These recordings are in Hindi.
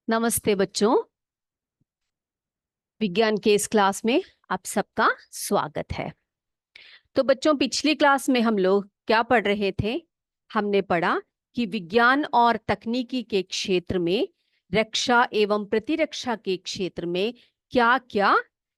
नमस्ते बच्चों। विज्ञान के इस क्लास में आप सबका स्वागत है। तो बच्चों, पिछली क्लास में हम लोग क्या पढ़ रहे थे? हमने पढ़ा कि विज्ञान और तकनीकी के क्षेत्र में, रक्षा एवं प्रतिरक्षा के क्षेत्र में क्या क्या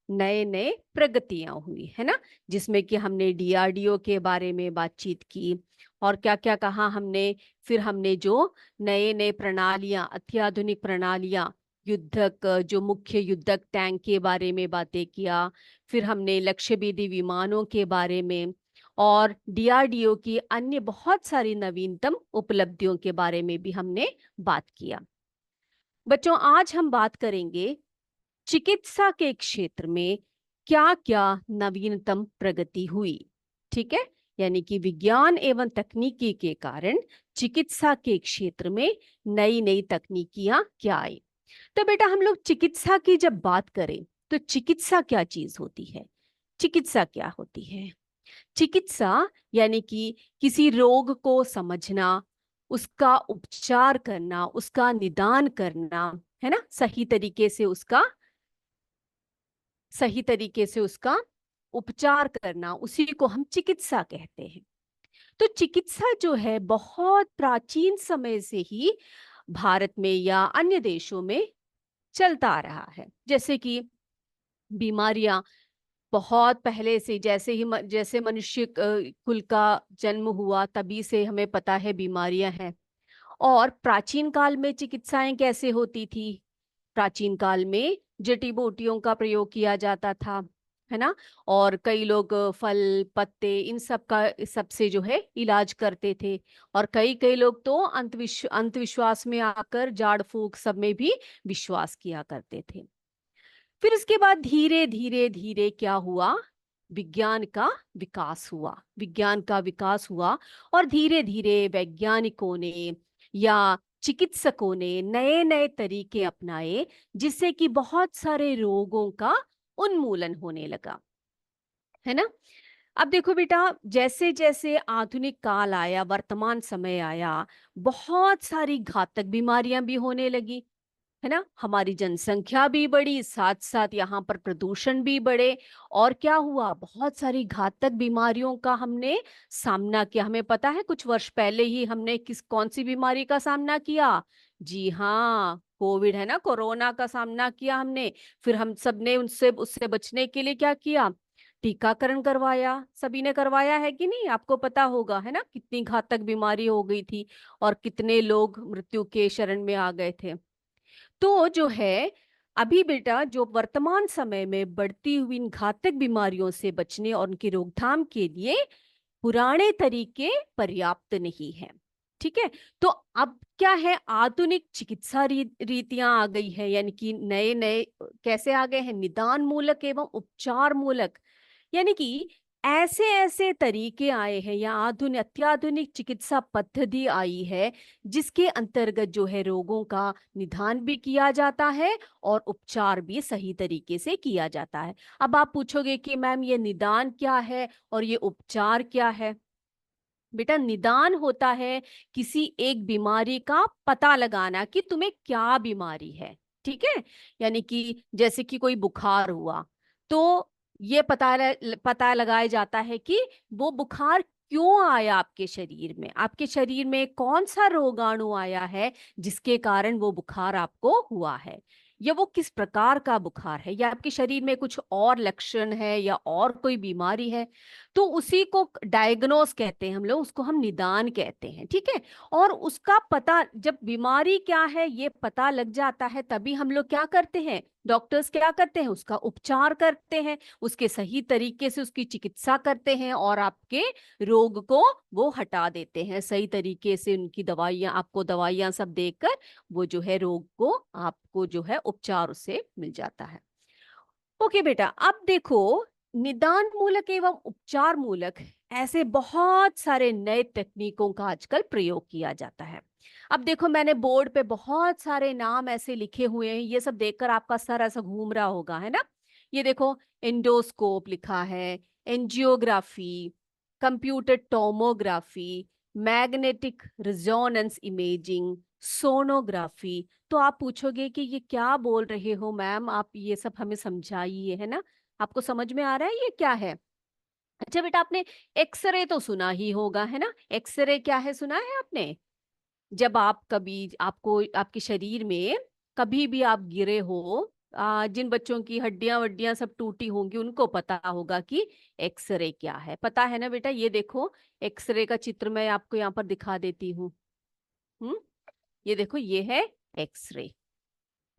नए नए प्रगतियां हुई है ना, जिसमें कि हमने डीआरडीओ के बारे में बातचीत की और क्या क्या कहा हमने। फिर हमने जो नए नए प्रणालियां, अत्याधुनिक प्रणालियां, युद्धक, जो मुख्य युद्धक टैंक के बारे में बातें किया। फिर हमने लक्ष्यभेदी विमानों के बारे में और डीआरडीओ की अन्य बहुत सारी नवीनतम उपलब्धियों के बारे में भी हमने बात किया। बच्चों, आज हम बात करेंगे चिकित्सा के क्षेत्र में क्या क्या नवीनतम प्रगति हुई। ठीक है, यानी कि विज्ञान एवं तकनीकी के कारण चिकित्सा के क्षेत्र में नई नई तकनीकियां क्या आई। तो बेटा, हम लोग चिकित्सा की जब बात करें तो चिकित्सा क्या चीज होती है? चिकित्सा क्या होती है? चिकित्सा यानी कि किसी रोग को समझना, उसका उपचार करना, उसका निदान करना, है ना, सही तरीके से उसका उपचार करना, उसी को हम चिकित्सा कहते हैं। तो चिकित्सा जो है बहुत प्राचीन समय से ही भारत में या अन्य देशों में चलता आ रहा है। जैसे कि बीमारियां बहुत पहले से, जैसे मनुष्य कुल का जन्म हुआ तभी से हमें पता है बीमारियां हैं। और प्राचीन काल में चिकित्साएं कैसे होती थी? प्राचीन काल में जड़ी बूटियों का प्रयोग किया जाता था, है ना। और कई लोग फल पत्ते इन सबसे जो है इलाज करते थे। और कई कई लोग तो अंधविश्वास में आकर झाड़ फूक सब में भी विश्वास किया करते थे। फिर उसके बाद धीरे धीरे धीरे क्या हुआ? विज्ञान का विकास हुआ और धीरे धीरे वैज्ञानिकों ने या चिकित्सकों ने नए नए तरीके अपनाए, जिससे कि बहुत सारे रोगों का उन्मूलन होने लगा, है ना। अब देखो बेटा, जैसे जैसे आधुनिक काल आया, वर्तमान समय आया, बहुत सारी घातक बीमारियां भी होने लगी, है ना। हमारी जनसंख्या भी बढ़ी, साथ साथ यहाँ पर प्रदूषण भी बढ़े। और क्या हुआ? बहुत सारी घातक बीमारियों का हमने सामना किया। हमें पता है कुछ वर्ष पहले ही हमने कौन सी बीमारी का सामना किया? जी हाँ, कोविड, है ना, कोरोना का सामना किया हमने। फिर हम सब ने उससे उससे बचने के लिए क्या किया? टीकाकरण करवाया। सभी ने करवाया है कि नहीं? आपको पता होगा, है ना, कितनी घातक बीमारी हो गई थी और कितने लोग मृत्यु के शरण में आ गए थे। तो जो है, अभी बेटा, जो वर्तमान समय में बढ़ती हुई इन घातक बीमारियों से बचने और उनकी रोकथाम के लिए पुराने तरीके पर्याप्त नहीं है। ठीक है। तो अब क्या है? आधुनिक चिकित्सा रीतियां आ गई है, यानी कि नए नए कैसे आ गए हैं? निदान मूलक एवं उपचार मूलक, यानी कि ऐसे ऐसे तरीके आए हैं या अत्याधुनिक चिकित्सा पद्धति आई है, जिसके अंतर्गत जो है रोगों का निदान भी किया जाता है और उपचार भी सही तरीके से किया जाता है। अब आप पूछोगे कि मैम, ये निदान क्या है और ये उपचार क्या है? बेटा, निदान होता है किसी एक बीमारी का पता लगाना कि तुम्हें क्या बीमारी है। ठीक है। यानी कि जैसे कि कोई बुखार हुआ तो ये पता लगाया जाता है कि वो बुखार क्यों आया आपके शरीर में, आपके शरीर में कौन सा रोगाणु आया है जिसके कारण वो बुखार आपको हुआ है, या वो किस प्रकार का बुखार है, या आपके शरीर में कुछ और लक्षण है या और कोई बीमारी है। तो उसी को डायग्नोस कहते हैं हम लोग, उसको हम निदान कहते हैं। ठीक है। और उसका पता, जब बीमारी क्या है ये पता लग जाता है, तभी हम लोग क्या करते हैं? डॉक्टर्स क्या करते हैं? उसका उपचार करते हैं, उसके सही तरीके से उसकी चिकित्सा करते हैं और आपके रोग को वो हटा देते हैं सही तरीके से। उनकी दवाइयां, आपको दवाइयां सब देकर वो जो है रोग को आपको जो है उपचार उससे मिल जाता है। ओके बेटा, अब देखो, निदान मूलक एवं उपचार मूलक ऐसे बहुत सारे नए तकनीकों का आजकल प्रयोग किया जाता है। अब देखो, मैंने बोर्ड पे बहुत सारे नाम ऐसे लिखे हुए हैं, ये सब देखकर आपका सर ऐसा घूम रहा होगा, है ना। ये देखो, एंडोस्कोप लिखा है, angiography, computer tomography, magnetic resonance imaging, sonography. तो आप पूछोगे कि ये क्या बोल रहे हो मैम, आप ये सब हमें समझाइए, है ना। आपको समझ में आ रहा है ये क्या है? अच्छा बेटा, आपने एक्सरे तो सुना ही होगा, है ना। एक्सरे क्या है, सुना है आपने? जब आप कभी, आपको आपके शरीर में कभी भी आप गिरे हो, जिन बच्चों की हड्डियां वड्डियां सब टूटी होंगी उनको पता होगा कि एक्सरे क्या है। पता है ना बेटा? ये देखो, एक्सरे का चित्र मैं आपको यहाँ पर दिखा देती हूँ। ये देखो, ये है एक्सरे।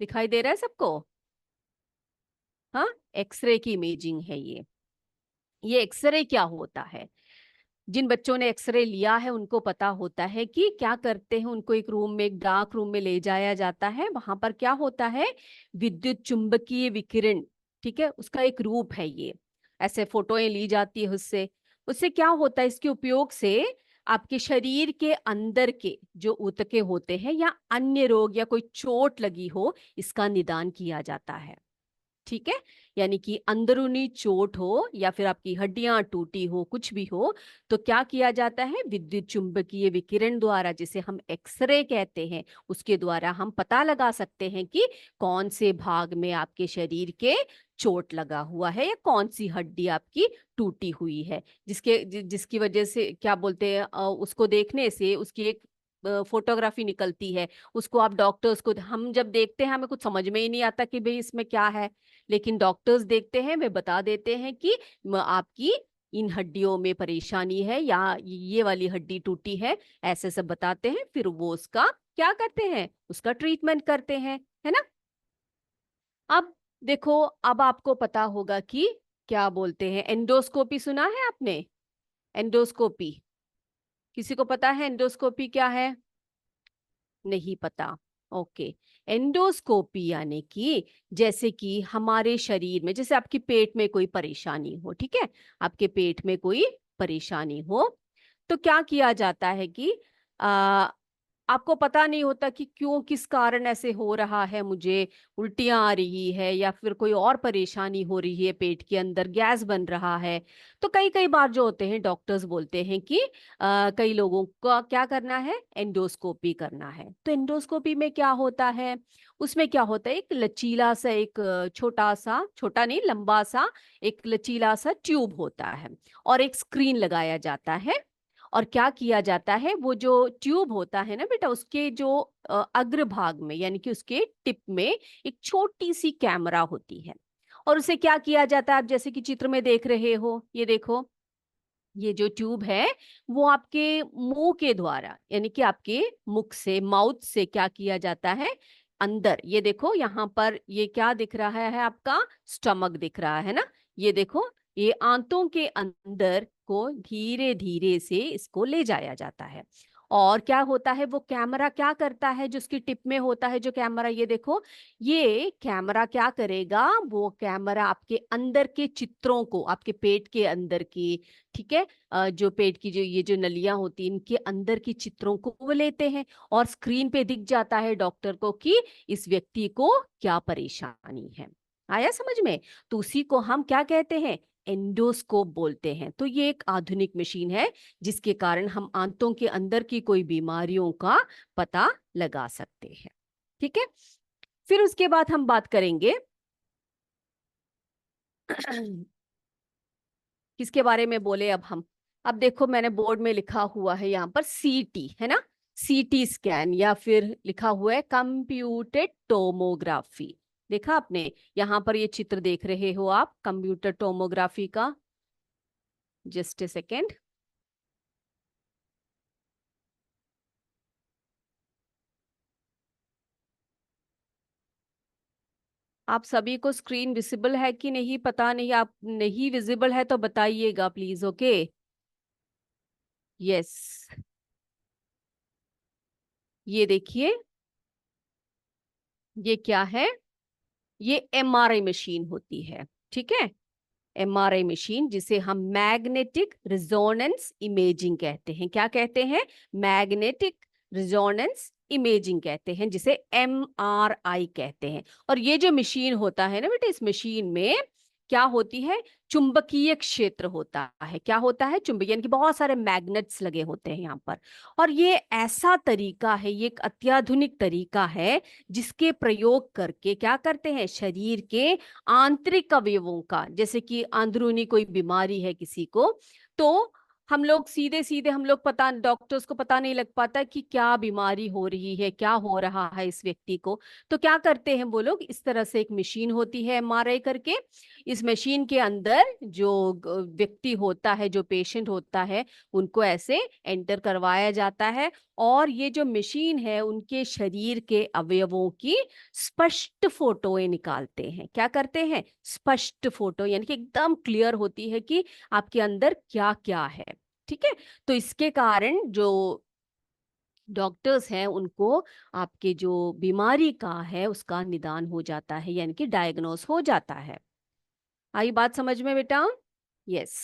दिखाई दे रहा है सबको? हाँ, एक्सरे की इमेजिंग है ये एक्सरे क्या होता है? जिन बच्चों ने एक्सरे लिया है उनको पता होता है कि क्या करते हैं। उनको एक रूम में, एक डार्क रूम में ले जाया जाता है। वहां पर क्या होता है, विद्युत चुंबकीय विकिरण, ठीक है, उसका एक रूप है ये। ऐसे फोटोएं ली जाती है उससे। उससे क्या होता है, इसके उपयोग से आपके शरीर के अंदर के जो ऊतके होते हैं या अन्य रोग या कोई चोट लगी हो, इसका निदान किया जाता है। ठीक है, यानी कि अंदरूनी चोट हो या फिर आपकी हड्डियां टूटी हो, कुछ भी हो, तो क्या किया जाता है, विद्युत चुंबकीय विकिरण द्वारा, जिसे हम एक्सरे कहते हैं, उसके द्वारा हम पता लगा सकते हैं कि कौन से भाग में आपके शरीर के चोट लगा हुआ है या कौन सी हड्डी आपकी टूटी हुई है, जिसकी वजह से क्या बोलते हैं, उसको देखने से उसकी एक फोटोग्राफी निकलती है। उसको आप डॉक्टर्स को, हम जब देखते हैं हमें कुछ समझ में ही नहीं आता कि भाई इसमें क्या है, लेकिन डॉक्टर्स देखते हैं, वे बता देते हैं कि आपकी इन हड्डियों में परेशानी है या ये वाली हड्डी टूटी है, ऐसे सब बताते हैं। फिर वो उसका क्या करते हैं, उसका ट्रीटमेंट करते हैं, है ना। अब देखो, अब आपको पता होगा कि क्या बोलते हैं, एंडोस्कोपी सुना है आपने? एंडोस्कोपी, किसी को पता है एंडोस्कोपी क्या है? नहीं पता। ओके। एंडोस्कोपी यानी कि जैसे कि हमारे शरीर में, जैसे आपके पेट में कोई परेशानी हो, ठीक है, आपके पेट में कोई परेशानी हो, तो क्या किया जाता है कि आ, आपको पता नहीं होता कि क्यों, किस कारण ऐसे हो रहा है, मुझे उल्टियां आ रही है या फिर कोई और परेशानी हो रही है, पेट के अंदर गैस बन रहा है। तो कई कई बार जो होते हैं, डॉक्टर्स बोलते हैं कि कई लोगों का क्या करना है, एंडोस्कोपी करना है। तो एंडोस्कोपी में क्या होता है, उसमें क्या होता है, एक लचीला सा, एक छोटा सा, छोटा नहीं लंबा सा, एक लचीला सा ट्यूब होता है और एक स्क्रीन लगाया जाता है। और क्या किया जाता है, वो जो ट्यूब होता है ना बेटा, उसके जो अग्र भाग में, यानी कि उसके टिप में एक छोटी सी कैमरा होती है। और उसे क्या किया जाता है, आप जैसे कि चित्र में देख रहे हो, ये देखो, ये जो ट्यूब है वो आपके मुंह के द्वारा, यानी कि आपके मुख से, माउथ से क्या किया जाता है, अंदर, ये देखो यहाँ पर ये क्या दिख रहा है, आपका स्टमक दिख रहा है ना। ये देखो, ये आंतों के अंदर को धीरे धीरे से इसको ले जाया जाता है। और क्या होता है, वो कैमरा क्या करता है, जो उसकी टिप में होता है जो कैमरा, ये देखो, ये कैमरा क्या करेगा, वो कैमरा आपके अंदर के चित्रों को, आपके पेट के अंदर की, ठीक है, जो पेट की जो ये जो नलियां होती हैं, इनके अंदर की चित्रों को वो लेते हैं और स्क्रीन पे दिख जाता है डॉक्टर को कि इस व्यक्ति को क्या परेशानी है। आया समझ में? तो उसी को हम क्या कहते हैं, एंडोस्कोप बोलते हैं। तो ये एक आधुनिक मशीन है जिसके कारण हम आंतों के अंदर की कोई बीमारियों का पता लगा सकते हैं। ठीक है, फिर उसके बाद हम बात करेंगे किसके बारे में बोले अब हम। अब देखो, मैंने बोर्ड में लिखा हुआ है यहाँ पर सीटी, है ना, सीटी स्कैन, या फिर लिखा हुआ है कंप्यूटेड टोमोग्राफी। देखा आपने, यहाँ पर ये चित्र देख रहे हो आप कंप्यूटर टोमोग्राफी का। Just a second. आप सभी को स्क्रीन विजिबल है कि नहीं पता नहीं, आप नहीं विजिबल है तो बताइएगा प्लीज। ओके, यस, ये देखिए, ये क्या है, ये एमआरआई मशीन होती है। ठीक है, एमआरआई मशीन, जिसे हम मैग्नेटिक रिजोनेंस इमेजिंग कहते हैं। क्या कहते हैं, मैग्नेटिक रिजोनेंस इमेजिंग कहते हैं, जिसे एमआरआई कहते हैं। और ये जो मशीन होता है ना बेटे, इस मशीन में क्या होती है, चुंबकीय क्षेत्र होता है। क्या होता है, चुंबकीय, यानी कि बहुत सारे मैग्नेट्स लगे होते हैं यहाँ पर। और ये ऐसा तरीका है, ये एक अत्याधुनिक तरीका है जिसके प्रयोग करके क्या करते हैं, शरीर के आंतरिक अवयवों का, जैसे कि अंदरूनी कोई बीमारी है किसी को, तो हम लोग सीधे सीधे, हम लोग पता, डॉक्टर्स को पता नहीं लग पाता कि क्या बीमारी हो रही है, क्या हो रहा है इस व्यक्ति को। तो क्या करते हैं वो लोग, इस तरह से एक मशीन होती है एमआरआई करके, इस मशीन के अंदर जो व्यक्ति होता है, जो पेशेंट होता है, उनको ऐसे एंटर करवाया जाता है, और ये जो मशीन है उनके शरीर के अवयवों की स्पष्ट फोटोएं निकालते हैं। क्या करते हैं, स्पष्ट फोटो, यानी कि एकदम क्लियर होती है कि आपके अंदर क्या क्या है। ठीक है, तो इसके कारण जो डॉक्टर्स हैं उनको आपके जो बीमारी का है उसका निदान हो जाता है, यानी कि डायग्नोस हो जाता है। आई बात समझ में बेटा? Yes,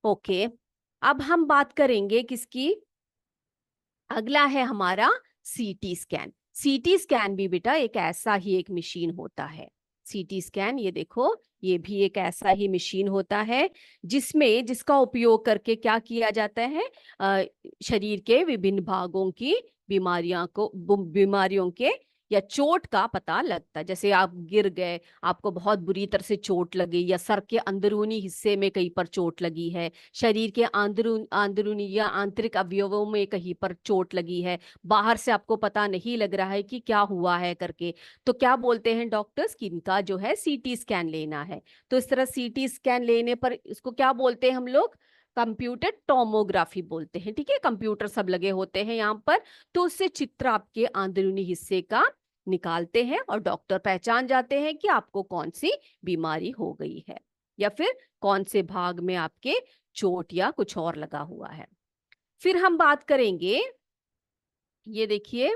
okay. अब हम बात करेंगे किसकी, अगला है हमारा सीटी स्कैन। सीटी स्कैन भी बेटा एक ऐसा ही एक मशीन होता है। सीटी स्कैन, ये देखो, ये भी एक ऐसा ही मशीन होता है जिसमें, जिसका उपयोग करके क्या किया जाता है, शरीर के विभिन्न भागों की बीमारियों के या चोट का पता लगता है। जैसे आप गिर गए, आपको बहुत बुरी तरह से चोट लगी, या सर के अंदरूनी हिस्से में कहीं पर चोट लगी है, शरीर के अंदरूनी या आंतरिक अवयवों में कहीं पर चोट लगी है, बाहर से आपको पता नहीं लग रहा है कि क्या हुआ है करके, तो क्या बोलते हैं डॉक्टर्स कि इनका जो है सीटी स्कैन लेना है। तो इस तरह सीटी स्कैन लेने पर इसको क्या बोलते हैं हम लोग, कंप्यूटर टोमोग्राफी बोलते हैं। ठीक है, कंप्यूटर सब लगे होते हैं यहाँ पर, तो उससे चित्र आपके अंदरूनी हिस्से का निकालते हैं, और डॉक्टर पहचान जाते हैं कि आपको कौन सी बीमारी हो गई है, या फिर कौन से भाग में आपके चोट या कुछ और लगा हुआ है। फिर हम बात करेंगे, ये देखिए,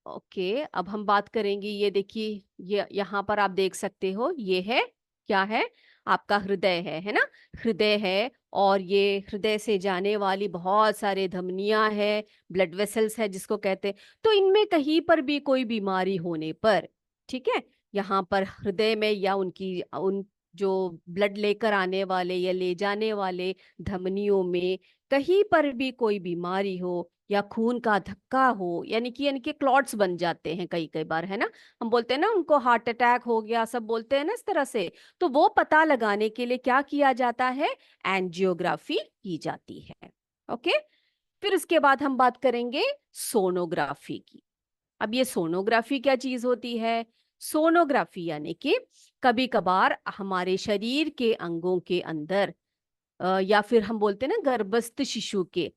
ओके, अब हम बात करेंगे, ये देखिए, ये यहाँ पर आप देख सकते हो, ये है, क्या है, आपका हृदय है ना, हृदय है, और ये हृदय से जाने वाली बहुत सारे धमनियां है, ब्लड वेसल्स है जिसको कहते हैं। तो इनमें कहीं पर भी कोई बीमारी होने पर, ठीक है, यहाँ पर हृदय में या उनकी उन जो ब्लड लेकर आने वाले या ले जाने वाले धमनियों में कहीं पर भी कोई बीमारी हो, या खून का धक्का हो, यानी कि क्लॉट्स बन जाते हैं कई कई बार, है ना, हम बोलते हैं ना उनको हार्ट अटैक हो गया, सब बोलते हैं ना इस तरह से, तो वो पता लगाने के लिए क्या किया जाता है, एंजियोग्राफी की जाती है। ओके, फिर उसके बाद हम बात करेंगे सोनोग्राफी की। अब ये सोनोग्राफी क्या चीज होती है, सोनोग्राफी यानी कि कभी कभार हमारे शरीर के अंगों के अंदर, या फिर हम बोलते हैं ना गर्भस्थ शिशु के,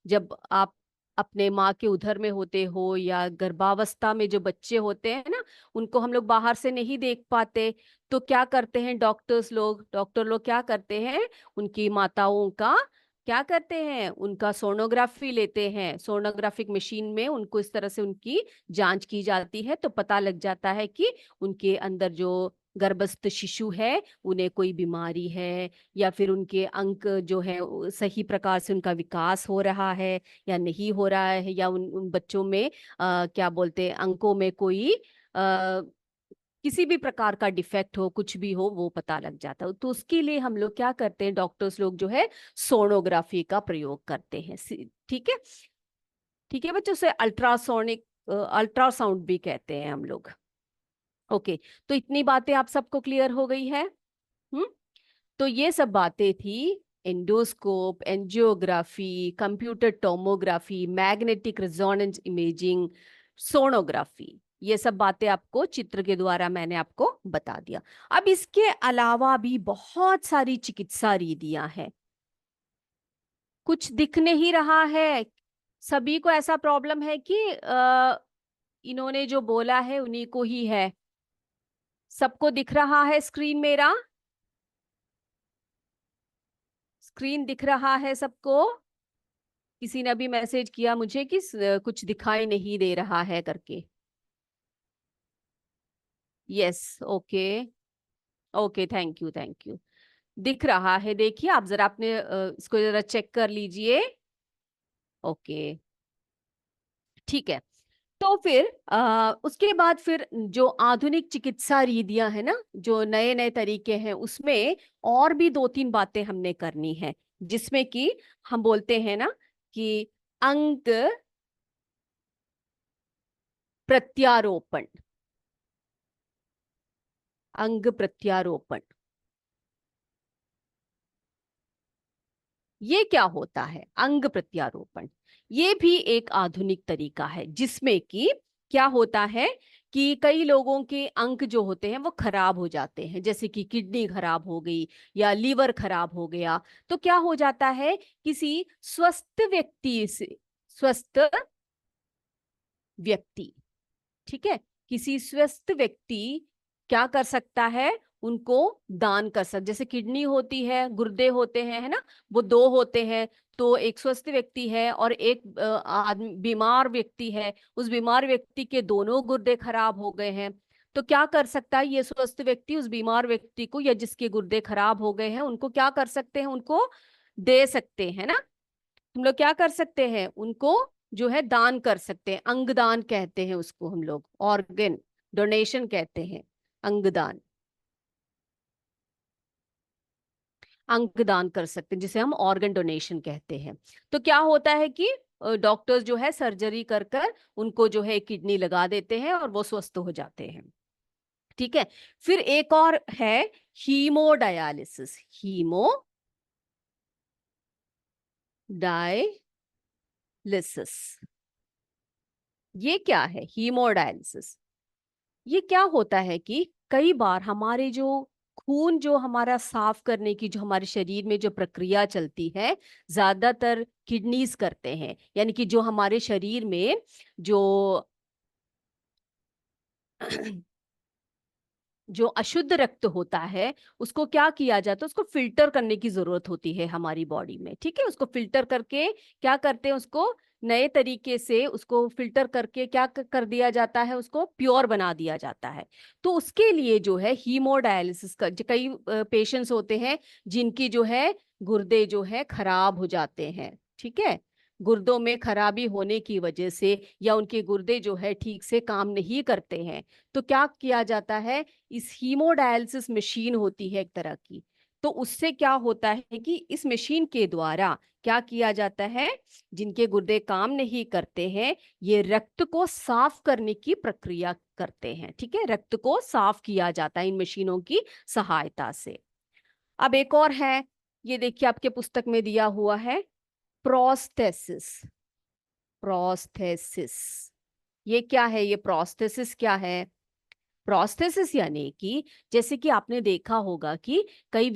जब आप अपने माँ के उदर में होते हो, या गर्भावस्था में जो बच्चे होते हैं ना, उनको हम लोग बाहर से नहीं देख पाते, तो क्या करते हैं डॉक्टर लोग क्या करते हैं, उनकी माताओं का क्या करते हैं, उनका सोनोग्राफी लेते हैं, सोनोग्राफिक मशीन में उनको इस तरह से उनकी जांच की जाती है, तो पता लग जाता है कि उनके अंदर जो गर्भस्थ शिशु है उन्हें कोई बीमारी है, या फिर उनके अंक जो है सही प्रकार से उनका विकास हो रहा है या नहीं हो रहा है, या उन बच्चों में क्या बोलते हैं, अंकों में कोई किसी भी प्रकार का डिफेक्ट हो, कुछ भी हो, वो पता लग जाता है। तो उसके लिए हम लोग क्या करते हैं, डॉक्टर्स लोग जो है सोनोग्राफी का प्रयोग करते हैं। ठीक है, ठीक है बच्चों, से अल्ट्रासोनिक, अल्ट्रासाउंड भी कहते हैं हम लोग। ओके, तो इतनी बातें आप सबको क्लियर हो गई है। हम्म, तो ये सब बातें थी, endoscope, angiography, computer tomography, magnetic resonance imaging, sonography, ये सब बातें आपको चित्र के द्वारा मैंने आपको बता दिया। अब इसके अलावा भी बहुत सारी चिकित्सा रीतियां हैं, कुछ दिख नहीं रहा है, सभी को ऐसा प्रॉब्लम है कि इन्होंने जो बोला है उन्हीं को ही है, सबको दिख रहा है स्क्रीन मेरा, स्क्रीन दिख रहा है सबको? किसी ने अभी मैसेज किया मुझे कि कुछ दिखाई नहीं दे रहा है करके। Yes, okay, okay, thank you, thank you. दिख रहा है, देखिए आप जरा अपने इसको जरा चेक कर लीजिए। ओके, ठीक है, तो फिर उसके बाद फिर जो आधुनिक चिकित्सा रीतियां है ना, जो नए नए तरीके हैं, उसमें और भी दो तीन बातें हमने करनी है, जिसमें कि हम बोलते हैं ना कि अंग प्रत्यारोपण। अंग प्रत्यारोपण ये क्या होता है? अंग प्रत्यारोपण ये भी एक आधुनिक तरीका है, जिसमें कि क्या होता है कि कई लोगों के अंग जो होते हैं वो खराब हो जाते हैं, जैसे कि किडनी खराब हो गई या लीवर खराब हो गया। तो क्या हो जाता है, किसी स्वस्थ व्यक्ति से, स्वस्थ व्यक्ति, ठीक है, किसी स्वस्थ व्यक्ति क्या कर सकता है, उनको दान कर सकता। जैसे किडनी होती है, गुर्दे होते हैं, है ना, वो दो होते हैं। तो एक स्वस्थ व्यक्ति है और एक आदमी बीमार व्यक्ति है, उस बीमार व्यक्ति के दोनों गुर्दे खराब हो गए हैं। तो क्या कर सकता है ये स्वस्थ व्यक्ति, उस बीमार व्यक्ति को, या जिसके गुर्दे खराब हो गए हैं उनको क्या कर सकते हैं, उनको दे सकते हैं ना। हम लोग क्या कर सकते हैं, उनको जो है दान कर सकते हैं। अंगदान कहते हैं उसको हम लोग, ऑर्गन डोनेशन कहते हैं, अंगदान। अंगदान कर सकते हैं जिसे हम ऑर्गन डोनेशन कहते हैं। तो क्या होता है कि डॉक्टर्स जो है सर्जरी कर कर उनको जो है किडनी लगा देते हैं और वो स्वस्थ हो जाते हैं। ठीक है। फिर एक और है हीमोडायालिसिस। हीमोडायलिसिस ये क्या है? हीमोडायलिसिस ये क्या होता है कि कई बार हमारे जो खून जो हमारा साफ करने की जो हमारे शरीर में जो प्रक्रिया चलती है, ज्यादातर किडनीज करते हैं। यानी कि जो हमारे शरीर में जो जो अशुद्ध रक्त होता है, उसको क्या किया जाता है, उसको फिल्टर करने की जरूरत होती है हमारी बॉडी में। ठीक है, उसको फिल्टर करके क्या करते हैं, उसको नए तरीके से उसको फिल्टर करके क्या कर दिया जाता है, उसको प्योर बना दिया जाता है। तो उसके लिए जो है हीमोडायलिसिस का कई पेशेंट्स होते हैं जिनकी जो है गुर्दे जो है खराब हो जाते हैं। ठीक है, गुर्दों में खराबी होने की वजह से या उनके गुर्दे जो है ठीक से काम नहीं करते हैं, तो क्या किया जाता है, इस हीमोडायलिसिस मशीन होती है एक तरह की। तो उससे क्या होता है कि इस मशीन के द्वारा क्या किया जाता है, जिनके गुर्दे काम नहीं करते हैं, ये रक्त को साफ करने की प्रक्रिया करते हैं। ठीक है, रक्त को साफ किया जाता है इन मशीनों की सहायता से। अब एक और है, ये देखिए आपके पुस्तक में दिया हुआ है, प्रोस्थेसिस। प्रोस्थेसिस ये क्या है? ये प्रोस्थेसिस क्या है? प्रोस्थेसिस यानी कि जैसे कि आपने देखा होगा कि कई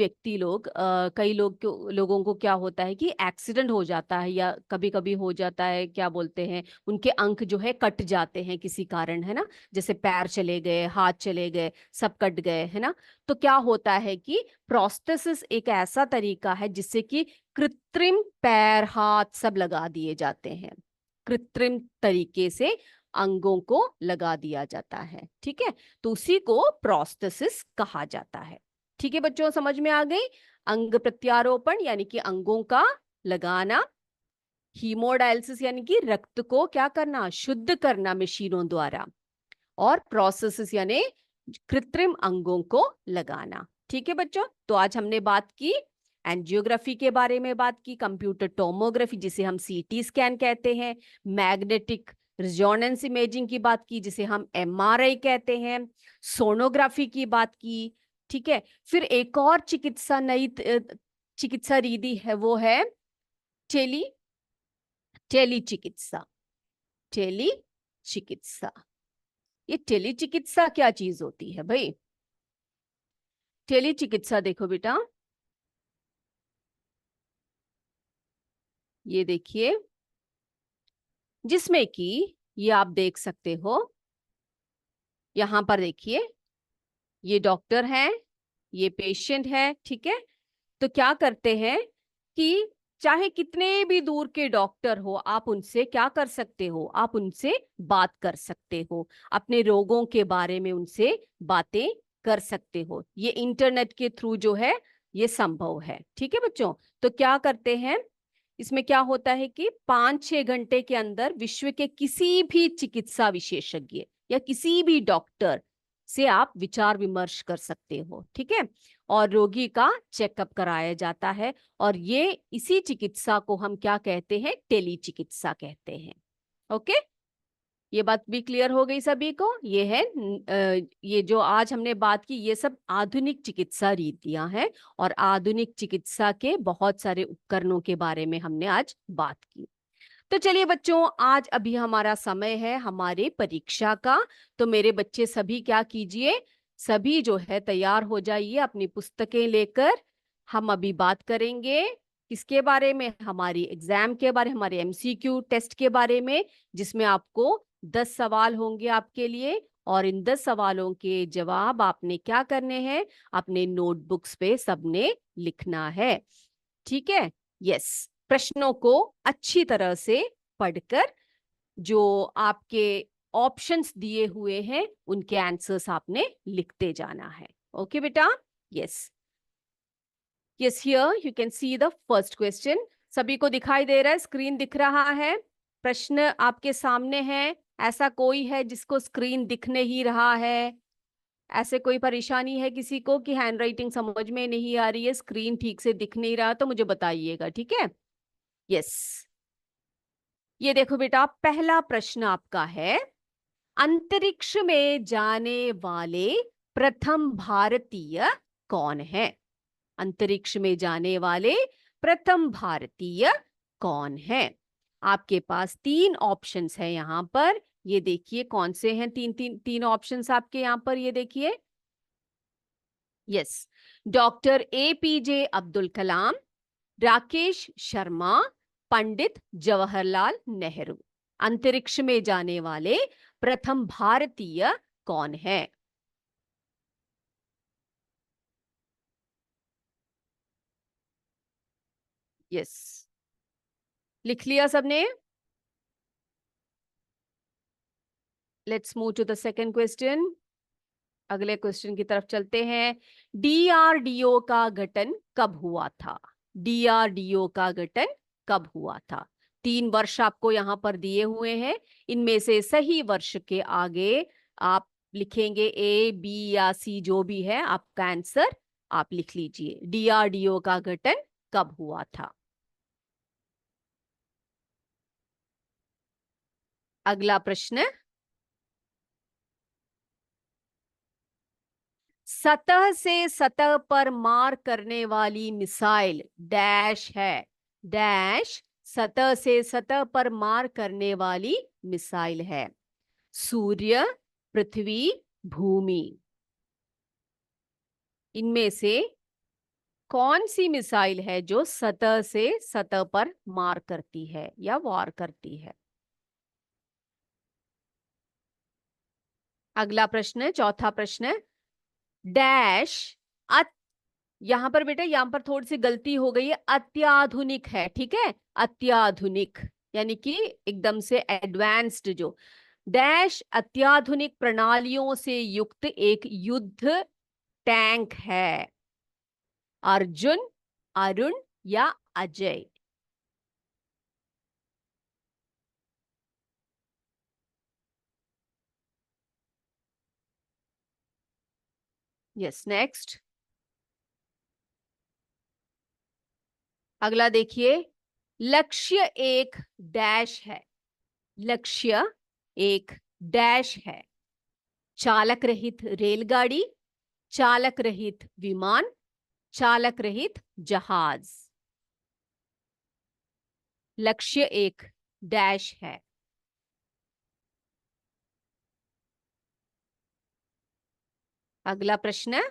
लोगों को क्या होता है कि एक्सीडेंट हो जाता है, या कभी कभी हो जाता है, क्या बोलते हैं, उनके अंग जो है कट जाते हैं किसी कारण, है ना, जैसे पैर चले गए, हाथ चले गए, सब कट गए, है ना। तो क्या होता है कि प्रोस्थेसिस एक ऐसा तरीका है जिससे कि कृत्रिम पैर हाथ सब लगा दिए जाते हैं, कृत्रिम तरीके से अंगों को लगा दिया जाता है। ठीक है, तो उसी को प्रोस्थेसिस कहा जाता है। ठीक है बच्चों, समझ में आ गई? अंग प्रत्यारोपण यानी कि अंगों का लगाना, हीमोडायलिसिस यानी कि रक्त को क्या करना, शुद्ध करना मशीनों द्वारा, और प्रोस्थेसिस यानी कृत्रिम अंगों को लगाना। ठीक है बच्चों, तो आज हमने बात की एंजियोग्राफी के बारे में, बात की कंप्यूटर टोमोग्राफी जिसे हम सीटी स्कैन कहते हैं, मैग्नेटिक रिजोनेंस इमेजिंग की बात की जिसे हम एमआरआई कहते हैं, सोनोग्राफी की बात की। ठीक है, फिर एक और चिकित्सा रीति है, वो है टेली टेली चिकित्सा। टेली चिकित्सा, ये टेली चिकित्सा क्या चीज होती है भाई? टेली चिकित्सा देखो बेटा, ये देखिए, जिसमें कि ये आप देख सकते हो, यहां पर देखिए, ये डॉक्टर है, ये पेशेंट है। ठीक है, तो क्या करते हैं कि चाहे कितने भी दूर के डॉक्टर हो, आप उनसे क्या कर सकते हो, आप उनसे बात कर सकते हो, अपने रोगों के बारे में उनसे बातें कर सकते हो। ये इंटरनेट के थ्रू जो है ये संभव है। ठीक है बच्चों, तो क्या करते हैं इसमें क्या होता है कि 5-6 घंटे के अंदर विश्व के किसी भी चिकित्सा विशेषज्ञ या किसी भी डॉक्टर से आप विचार विमर्श कर सकते हो, ठीक है। और रोगी का चेकअप कराया जाता है, और ये इसी चिकित्सा को हम क्या कहते हैं, टेली चिकित्सा कहते हैं। ओके, ये बात भी क्लियर हो गई सभी को। ये है ये जो आज हमने बात की, ये सब आधुनिक चिकित्सा रीतियां हैं, और आधुनिक चिकित्सा के बहुत सारे उपकरणों के बारे में हमने आज बात की। तो चलिए बच्चों, आज अभी हमारा समय है हमारे परीक्षा का। तो मेरे बच्चे सभी क्या कीजिए, सभी जो है तैयार हो जाइए अपनी पुस्तकें लेकर। हम अभी बात करेंगे किसके बारे में, हमारी एग्जाम के बारे, हमारे एमसीक्यू टेस्ट के बारे में, जिसमें आपको 10 सवाल होंगे आपके लिए, और इन 10 सवालों के जवाब आपने क्या करने हैं, अपने नोटबुक्स पे सबने लिखना है, ठीक है। यस, प्रश्नों को अच्छी तरह से पढ़कर जो आपके ऑप्शंस दिए हुए हैं उनके आंसर्स आपने लिखते जाना है। ओके बेटा, yes yes, here you can see the first question. सभी को दिखाई दे रहा है, स्क्रीन दिख रहा है, प्रश्न आपके सामने है। ऐसा कोई है जिसको स्क्रीन दिख नहीं रहा है? ऐसे कोई परेशानी है किसी को कि हैंडराइटिंग समझ में नहीं आ रही है, स्क्रीन ठीक से दिख नहीं रहा, तो मुझे बताइएगा, ठीक है। यस, ये देखो बेटा, पहला प्रश्न आपका है, अंतरिक्ष में जाने वाले प्रथम भारतीय कौन है? अंतरिक्ष में जाने वाले प्रथम भारतीय कौन है? आपके पास 3 ऑप्शंस है यहाँ पर, ये देखिए कौन से हैं, तीन ऑप्शंस आपके यहाँ पर, ये देखिए। यस, डॉक्टर APJ अब्दुल कलाम, राकेश शर्मा, पंडित जवाहरलाल नेहरू। अंतरिक्ष में जाने वाले प्रथम भारतीय कौन है? यस, लिख लिया सबने? Let's move to the second question. अगले क्वेश्चन की तरफ चलते हैं। DRDO का गठन कब हुआ था? DRDO का गठन कब हुआ था? 3 वर्ष आपको यहाँ पर दिए हुए हैं, इनमें से सही वर्ष के आगे आप लिखेंगे A, B या C, जो भी है आपका आंसर आप लिख लीजिए। DRDO का गठन कब हुआ था? अगला प्रश्न, सतह से सतह पर मार करने वाली मिसाइल डैश है। डैश सतह से सतह पर मार करने वाली मिसाइल है। सूर्य, पृथ्वी, भूमि, इनमें से कौन सी मिसाइल है जो सतह से सतह पर मार करती है या वार करती है? अगला प्रश्न, चौथा प्रश्न, डैश अत, यहां पर बेटा यहां पर थोड़ी सी गलती हो गई है, अत्याधुनिक है, ठीक है। अत्याधुनिक यानी कि एकदम से एडवांस्ड, जो डैश अत्याधुनिक प्रणालियों से युक्त एक युद्ध टैंक है। अर्जुन, अरुण या अजय? Yes, next. अगला देखिए, लक्ष्य एक डैश है। लक्ष्य एक डैश है। चालक रहित रेलगाड़ी, चालक रहित विमान, चालक रहित जहाज। लक्ष्य एक डैश है। अगला प्रश्न,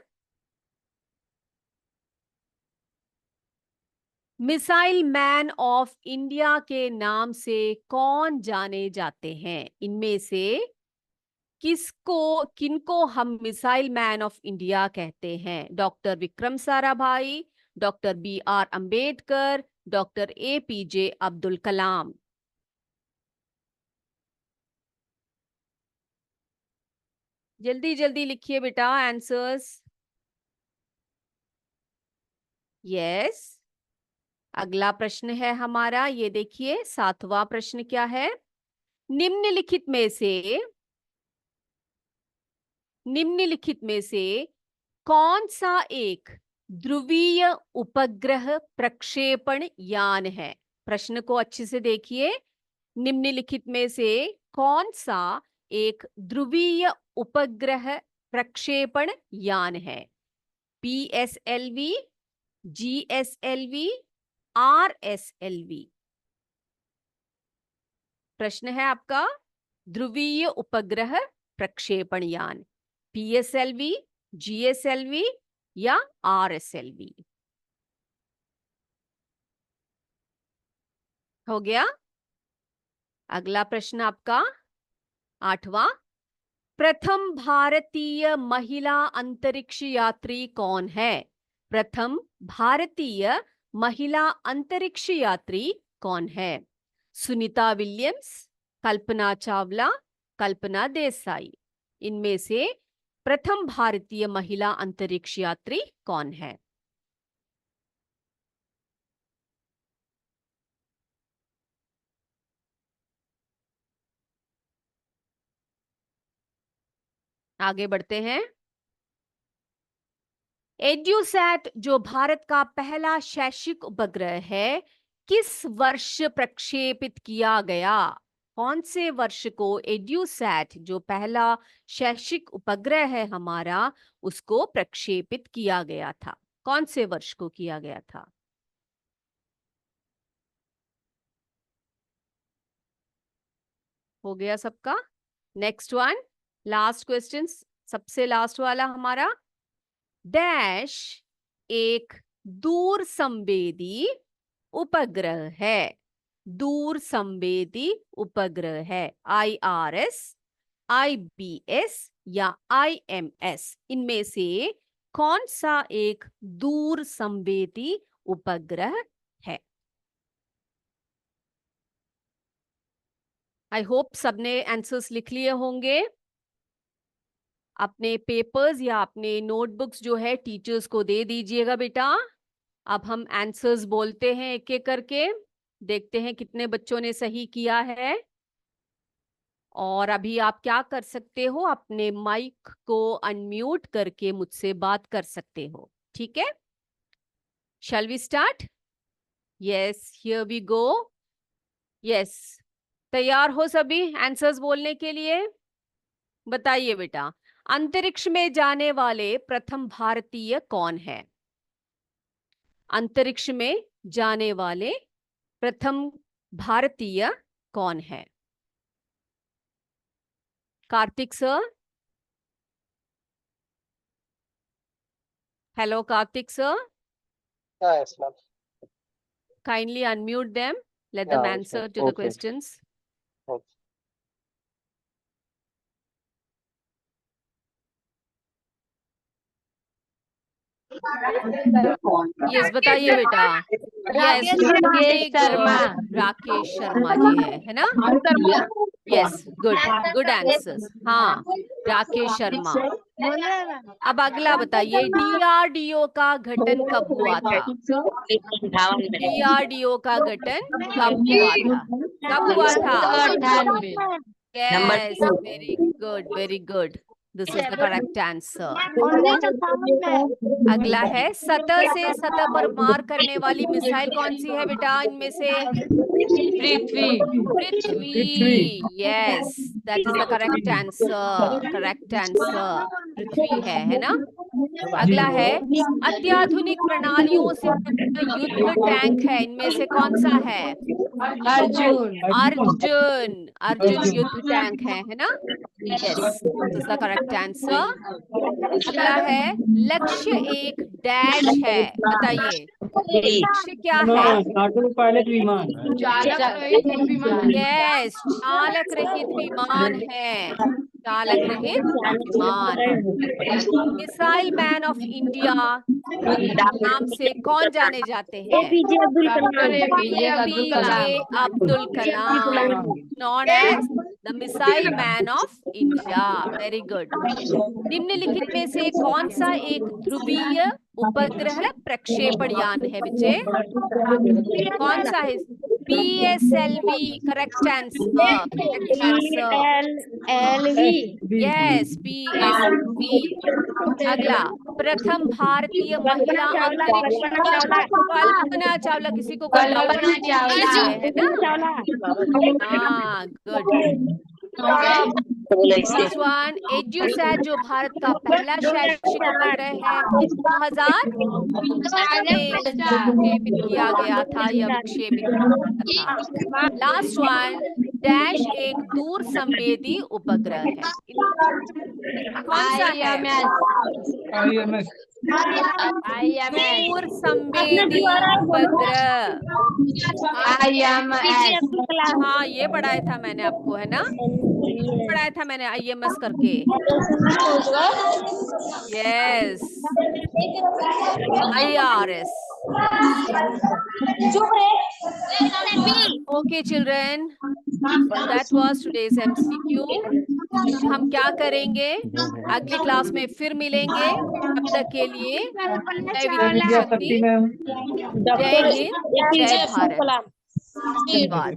मिसाइल मैन ऑफ इंडिया के नाम से कौन जाने जाते हैं? इनमें से किसको, किनको हम मिसाइल मैन ऑफ इंडिया कहते हैं? Doctor Vikram Sarabhai, doctor BR Ambedkar, doctor APJ Abdul Kalam? जल्दी जल्दी लिखिए बेटा आंसर्स। यस, अगला प्रश्न है हमारा, ये देखिए 7वां प्रश्न क्या है। निम्नलिखित में से कौन सा एक ध्रुवीय उपग्रह प्रक्षेपण यान है? प्रश्न को अच्छे से देखिए। निम्नलिखित में से कौन सा एक ध्रुवीय उपग्रह प्रक्षेपण यान है? PSLV, GSLV, RSLV। प्रश्न है आपका, ध्रुवीय उपग्रह प्रक्षेपण यान PSLV, GSLV या RSLV। हो गया। अगला प्रश्न आपका 8वां। प्रथम भारतीय महिला अंतरिक्ष यात्री कौन है? प्रथम भारतीय महिला अंतरिक्ष यात्री कौन है? सुनीता विलियम्स, कल्पना चावला, कल्पना देसाई। इनमें से प्रथम भारतीय महिला अंतरिक्ष यात्री कौन है? आगे बढ़ते हैं। एड्यूसैट जो भारत का पहला शैक्षिक उपग्रह है, किस वर्ष प्रक्षेपित किया गया? कौन से वर्ष को एड्यूसैट जो पहला शैक्षिक उपग्रह है हमारा, उसको प्रक्षेपित किया गया था? कौन से वर्ष को किया गया था? हो गया सबका। नेक्स्ट वन, लास्ट क्वेश्चन, सबसे लास्ट वाला हमारा। डैश एक दूर संवेदी उपग्रह है। दूर संवेदी उपग्रह है। IRS, IBS या IMS। इनमें से कौन सा एक दूर संवेदी उपग्रह है? आई होप सबने आंसर्स लिख लिए होंगे। अपने पेपर्स या अपने नोटबुक्स जो है टीचर्स को दे दीजिएगा बेटा। अब हम आंसर्स बोलते हैं एक एक करके, देखते हैं कितने बच्चों ने सही किया है। और अभी आप क्या कर सकते हो, अपने माइक को अनम्यूट करके मुझसे बात कर सकते हो। ठीक है, shall we start? Yes, here we go. Yes, तैयार हो सभी आंसर्स बोलने के लिए? बताइए बेटा, अंतरिक्ष में जाने वाले प्रथम भारतीय कौन है? अंतरिक्ष में जाने वाले प्रथम भारतीय कौन है? Kartik sir. Hello Kartik sir. Yes, ma'am. Kindly unmute them. Let them Yeah, answer sure. to the Okay. questions. Okay. Yes बताइए बेटा। Yes, very good, Rakesh Sharma ji है ना? Yes, good, good answers. हाँ, राकेश शर्मा। अब अगला बताइए, DRDO का गठन कब हुआ था? DRDO का गठन कब हुआ था? कब हुआ था? Yes, very good, very good. This is the correct answer. अगला है, सतह से सतह पर मार करने वाली मिसाइल कौन सी है बेटा इनमें से? पृथ्वी। पृथ्वी। Yes, that is the correct answer. Correct answer पृथ्वी है ना? अगला है, अत्याधुनिक प्रणालियों से युद्ध टैंक है, इनमें से कौन सा है? अर्जुन। अर्जुन। अर्जुन युद्ध टैंक है ना? Yes, this is the correct answer. अगला है, लक्ष्य एक डैश है, बताइए लक्ष्य क्या है? पायलट विमान। यस, चालक रहित विमान है। चालक रहित विमान। मिसाइल मैन ऑफ इंडिया नाम से कौन जाने जाते हैं? APJ Abdul Kalam, known as the missile man of India. Very good. निम्नलिखित में से कौन सा एक ध्रुवीय उपग्रह प्रक्षेपण यान है बच्चे। कौन सा है? PSLV, correct answer, correct answer. Yes, PSLV। अगला, प्रथम भारतीय महिला अंतरिक्ष। कल्पना चावला, किसी को कोई डाउट कल्पना चावला। है ना? हाँ, गुड। एड्यूसैट जो भारत का पहला शैक्षिक उपग्रह है, 2000 में विक्षेपित किया गया था या विक्षेपित किया था। लास्ट वन, डैश एक दूर संवेदी उपग्रह है। कौन सा है? IMS दूर संवेदी उपग्रह। हाँ, ये पढ़ाया था मैंने आपको, है ना? पढ़ाया था मैंने IMS करके। Yes, IRS। Okay, children, that was today's MCQ। हम क्या करेंगे? अगली क्लास में फिर मिलेंगे। तब तक के लिए जय विद्या शक्ति, जय हिंद, जय भारत। धन्यवाद।